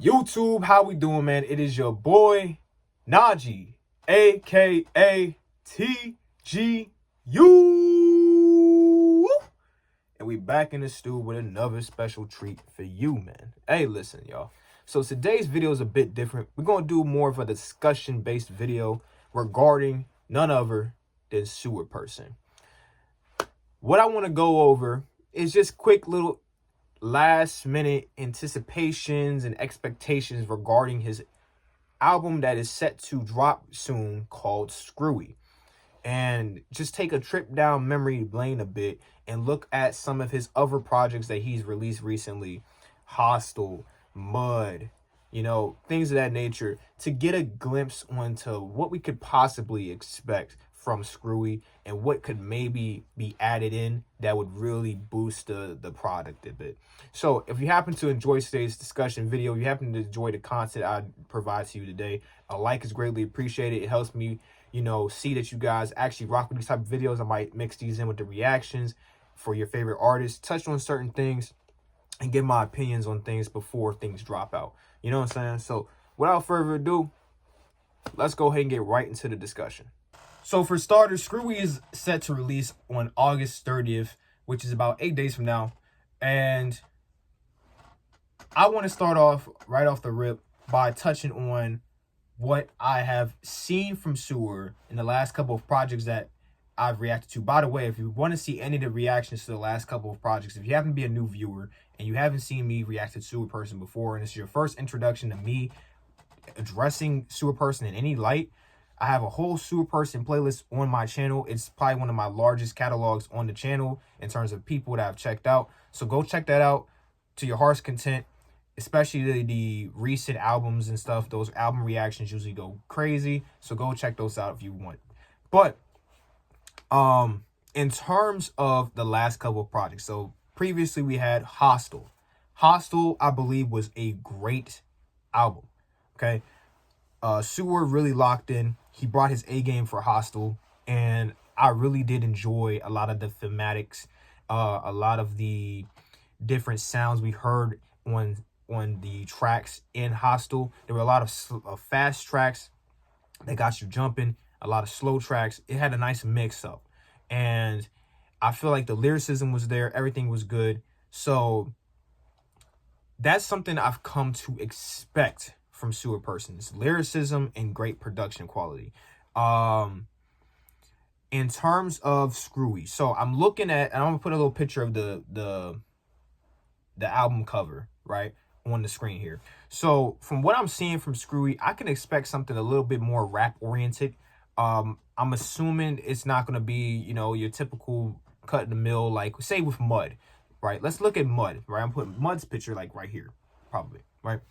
YouTube, how we doing, man? It is your boy Najee, aka TGU, and we back in the stew with another special treat for you, man. Hey, listen, y'all. So today's video is a bit different. We're gonna do more of a discussion-based video regarding none other than Sewerperson. What I want to go over is just quick little last minute anticipations and expectations regarding his album that is set to drop soon called Screwy, and just take a trip down memory lane a bit and look at some of his other projects that he's released recently, Hostile, Mud, things of that nature, to get a glimpse onto what we could possibly expect from Screwy and what could maybe be added in that would really boost the product a bit. So if you happen to enjoy today's discussion video, you happen to enjoy the content I provide to you today, a like is greatly appreciated. It helps me, see that you guys actually rock with these type of videos. I might mix these in with the reactions for your favorite artists, touch on certain things, and give my opinions on things before things drop out. You know what I'm saying? So without further ado, let's go ahead and get right into the discussion. So for starters, Screwy is set to release on August 30th, which is about 8 days from now. And I want to start off right off the rip by touching on what I have seen from Sewer in the last couple of projects that I've reacted to. By the way, if you want to see any of the reactions to the last couple of projects, if you happen to be a new viewer and you haven't seen me react to Sewerperson before, and this is your first introduction to me addressing Sewerperson in any light, I have a whole Sewerperson playlist on my channel. It's probably one of my largest catalogs on the channel in terms of people that I've checked out. So go check that out to your heart's content, especially the recent albums and stuff. Those album reactions usually go crazy. So go check those out if you want. But in terms of the last couple of projects, so previously we had Hostile. Hostile, I believe, was a great album. Okay. Sewer really locked in. He brought his A game for Hostile, and I really did enjoy a lot of the thematics, a lot of the different sounds we heard on the tracks in Hostile. There were a lot of fast tracks that got you jumping, a lot of slow tracks. It had a nice mix up, and I feel like the lyricism was there. Everything was good. So that's something I've come to expect from Sewerperson's lyricism and great production quality. In terms of Screwy, so I'm looking at, and I'm gonna put a little picture of the album cover right on the screen here. So from what I'm seeing from Screwy, I can expect something a little bit more rap oriented. I'm assuming it's not gonna be, your typical cut in the mill, like say with Mud, right? Let's look at Mud, right? I'm putting Mud's picture like right here, probably, right?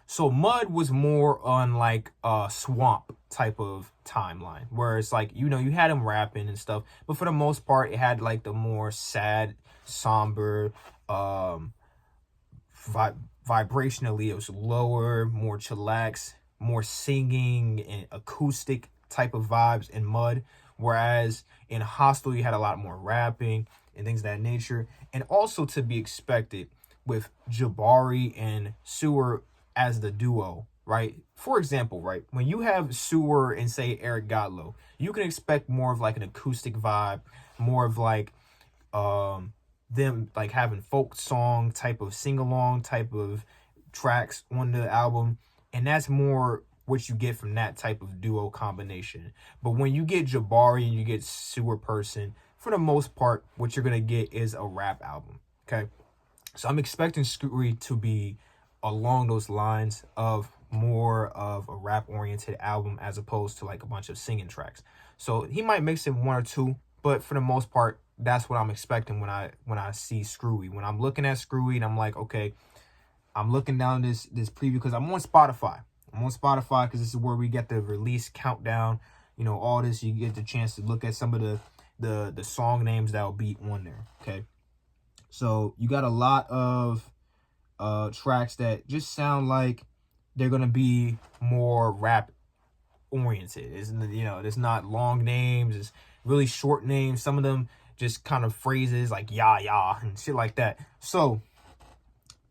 So Mud was more on like a swamp type of timeline, where it's like, you had him rapping and stuff, but for the most part, it had like the more sad, somber, vibrationally, it was lower, more chillax, more singing and acoustic type of vibes in Mud. Whereas in Hostile, you had a lot more rapping and things of that nature. And also to be expected with Jabari and Sewer as the duo, right? For example, right, when you have Sewer and say Eric Godlow, you can expect more of like an acoustic vibe, more of like them like having folk song type of sing-along type of tracks on the album, and that's more what you get from that type of duo combination. But when you get Jabari and you get Sewerperson, for the most part, what you're gonna get is a rap album. Okay, so I'm expecting Screwy to be along those lines of more of a rap oriented album as opposed to like a bunch of singing tracks. So he might mix in one or two, but for the most part, that's what I'm expecting when I see Screwy. When I'm looking at Screwy and I'm like, okay, I'm looking down this preview because I'm on Spotify. Because this is where we get the release countdown, all this. You get the chance to look at some of the song names that will be on there. Okay, so you got a lot of tracks that just sound like they're gonna be more rap oriented. There's not long names, it's really short names. Some of them just kind of phrases like yah and shit like that. So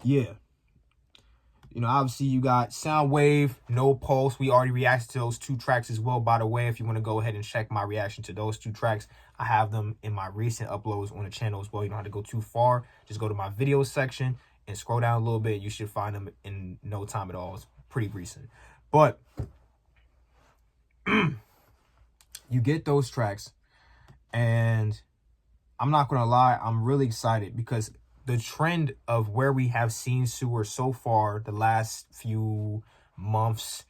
yeah, You know, obviously you got Soundwave, No Pulse. We already reacted to those 2 tracks as well. By the way, if you want to go ahead and check my reaction to those 2 tracks, I have them in my recent uploads on the channel as well. You don't have to go too far. Just go to my video section and scroll down a little bit. You should find them in no time at all. It's pretty recent. But you get those tracks, and I'm not going to lie, I'm really excited because the trend of where we have seen Sewer so far the last few months,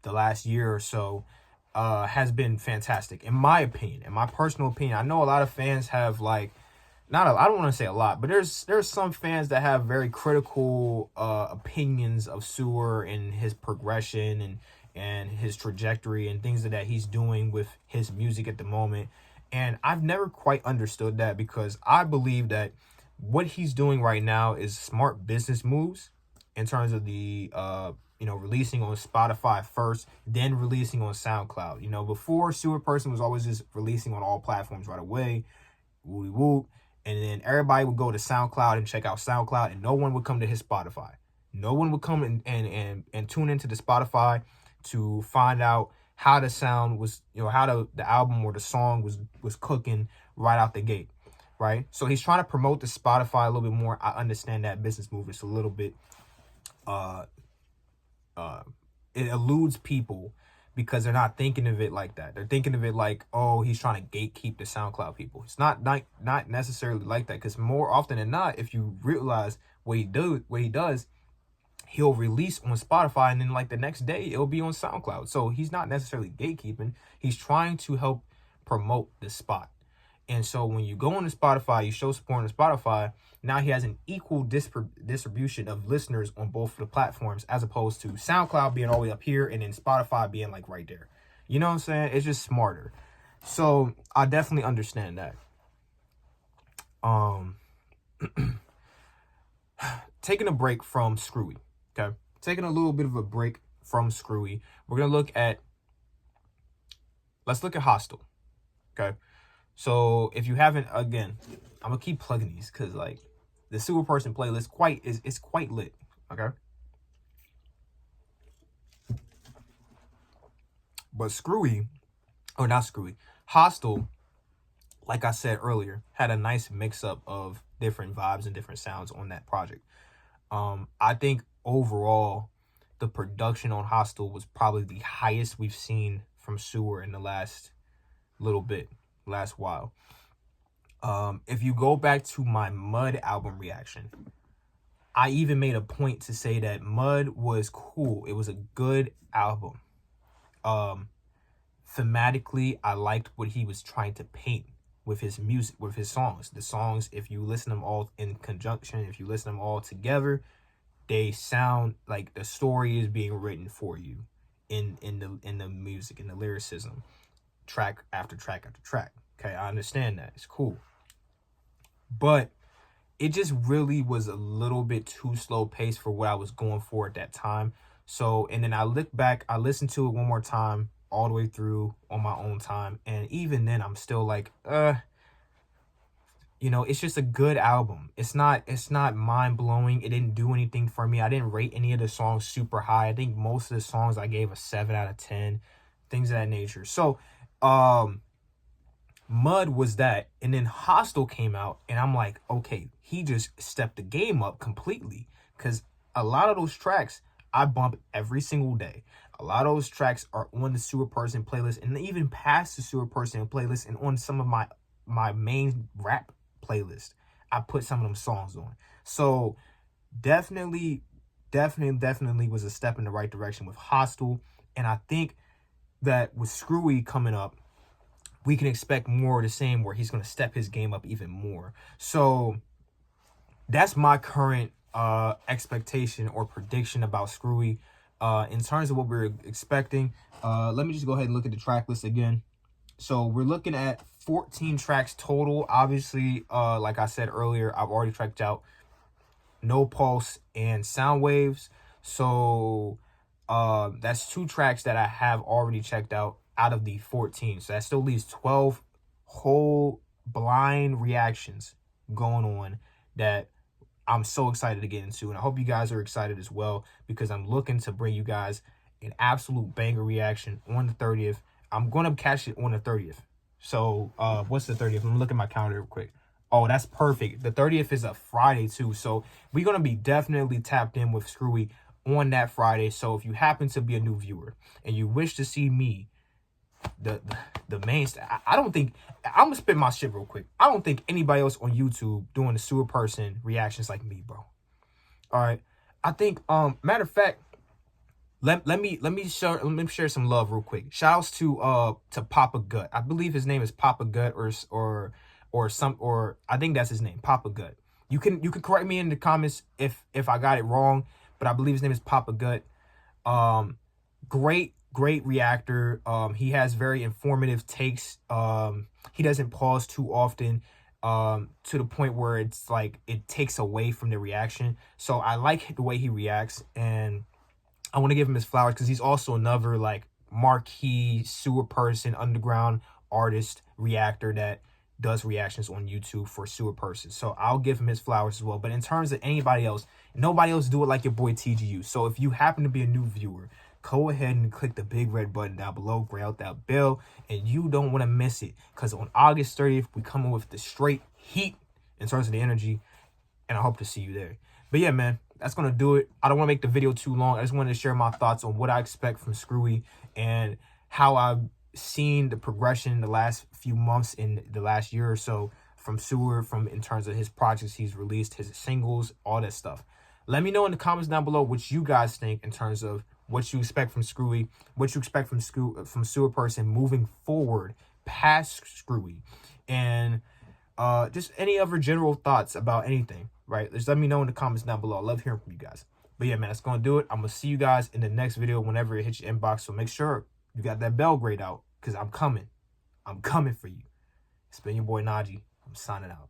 the last year or so, has been fantastic, in my opinion, in my personal opinion. I know a lot of fans have, like, I don't want to say a lot, but there's some fans that have very critical opinions of Sewer and his progression and his trajectory and things that he's doing with his music at the moment. And I've never quite understood that, because I believe that what he's doing right now is smart business moves in terms of the you know, releasing on Spotify first, then releasing on SoundCloud. You know, before, Sewerperson was always just releasing on all platforms right away, woody whoop, and then everybody would go to SoundCloud and check out SoundCloud, and no one would come to his Spotify. No one would come and tune into the Spotify to find out how the sound was, you know, how the album or the song was cooking right out the gate, right? So he's trying to promote the Spotify a little bit more. I understand that business move is a little bit, it eludes people because they're not thinking of it like that. They're thinking of it like, oh, he's trying to gatekeep the SoundCloud people. It's not necessarily like that, because more often than not, if you realize what he does, he'll release on Spotify, and then like the next day it'll be on SoundCloud. So he's not necessarily gatekeeping. He's trying to help promote the spot. And so when you go on to Spotify, you show support on Spotify, now he has an equal distribution of listeners on both the platforms, as opposed to SoundCloud being all the way up here and then Spotify being like right there. You know what I'm saying? It's just smarter. So I definitely understand that. Taking a break from Screwy. Okay, taking a little bit of a break from Screwy. We're gonna let's look at Hostile. Okay, so if you haven't, again, I'm gonna keep plugging these because like the Sewerperson playlist is quite lit. Okay, but Screwy, or not Screwy, Hostile, like I said earlier, had a nice mix up of different vibes and different sounds on that project. I think overall, the production on Hostile was probably the highest we've seen from Sewer in the last while. If you go back to my Mud album reaction, I even made a point to say that Mud was cool. It was a good album. Thematically, I liked what he was trying to paint with his music, with his songs. The songs, if you listen to them all in conjunction, if you listen to them all together, they sound like the story is being written for you in the music, in the lyricism, track after track after track. Okay, I understand that. It's cool. But it just really was a little bit too slow paced for what I was going for at that time. So, and then I look back, I listened to it one more time, all the way through on my own time, and even then I'm still like, you know, it's just a good album. It's not mind-blowing. It didn't do anything for me. I didn't rate any of the songs super high. I think most of the songs I gave a 7 out of 10, things of that nature. So Mud was that, and then Hostile came out, and I'm like, okay, he just stepped the game up completely, because a lot of those tracks I bump every single day. A lot of those tracks are on the Sewerperson playlist, and even past the Sewerperson playlist, and on some of my main rap playlist, I put some of them songs on. So definitely was a step in the right direction with Hostile. And I think that with Screwy coming up, we can expect more of the same, where he's going to step his game up even more. So that's my current expectation or prediction about Screwy. In terms of what we're expecting, let me just go ahead and look at the track list again. So we're looking at 14 tracks total. Obviously, like I said earlier, I've already checked out No Pulse and Soundwaves. So that's 2 tracks that I have already checked out of the 14. So that still leaves 12 whole blind reactions going on that I'm so excited to get into. And I hope you guys are excited as well, because I'm looking to bring you guys an absolute banger reaction on the 30th. I'm going to catch it on the 30th. So what's the 30th? Let me look at my calendar real quick. Oh, that's perfect. The 30th is a Friday too. So we're going to be definitely tapped in with Screwy on that Friday. So if you happen to be a new viewer and you wish to see me, the main, I don't think, I'm gonna spit my shit real quick. I don't think anybody else on YouTube doing the Sewerperson reactions like me, bro. All right. I think matter of fact, let me share some love real quick. Shouts to Papa Gut. I believe his name is Papa Gut, or I think that's his name, Papa Gut. You can correct me in the comments if I got it wrong, but I believe his name is Papa Gut. Great reactor. He has very informative takes. He doesn't pause too often, to the point where it's like it takes away from the reaction. So I like the way he reacts, and I want to give him his flowers because he's also another like marquee Sewerperson underground artist reactor that does reactions on YouTube for Sewerperson. So I'll give him his flowers as well. But in terms of anybody else, nobody else do it like your boy TGU. So if you happen to be a new viewer, go ahead and click the big red button down below, grab out that bell, and you don't want to miss it, because on August 30th, we coming with the straight heat in terms of the energy, and I hope to see you there. But yeah, man, that's going to do it. I don't want to make the video too long. I just wanted to share my thoughts on what I expect from Screwy and how I've seen the progression in the last few months, in the last year or so, from Sewer, in terms of his projects he's released, his singles, all that stuff. Let me know in the comments down below what you guys think in terms of what you expect from Screwy, what you expect from Sewerperson moving forward past Screwy, and just any other general thoughts about anything, right? Just let me know in the comments down below. I love hearing from you guys. But yeah, man, that's going to do it. I'm going to see you guys in the next video whenever it hits your inbox. So make sure you got that bell grade out, because I'm coming. I'm coming for you. It's been your boy Najee. I'm signing out.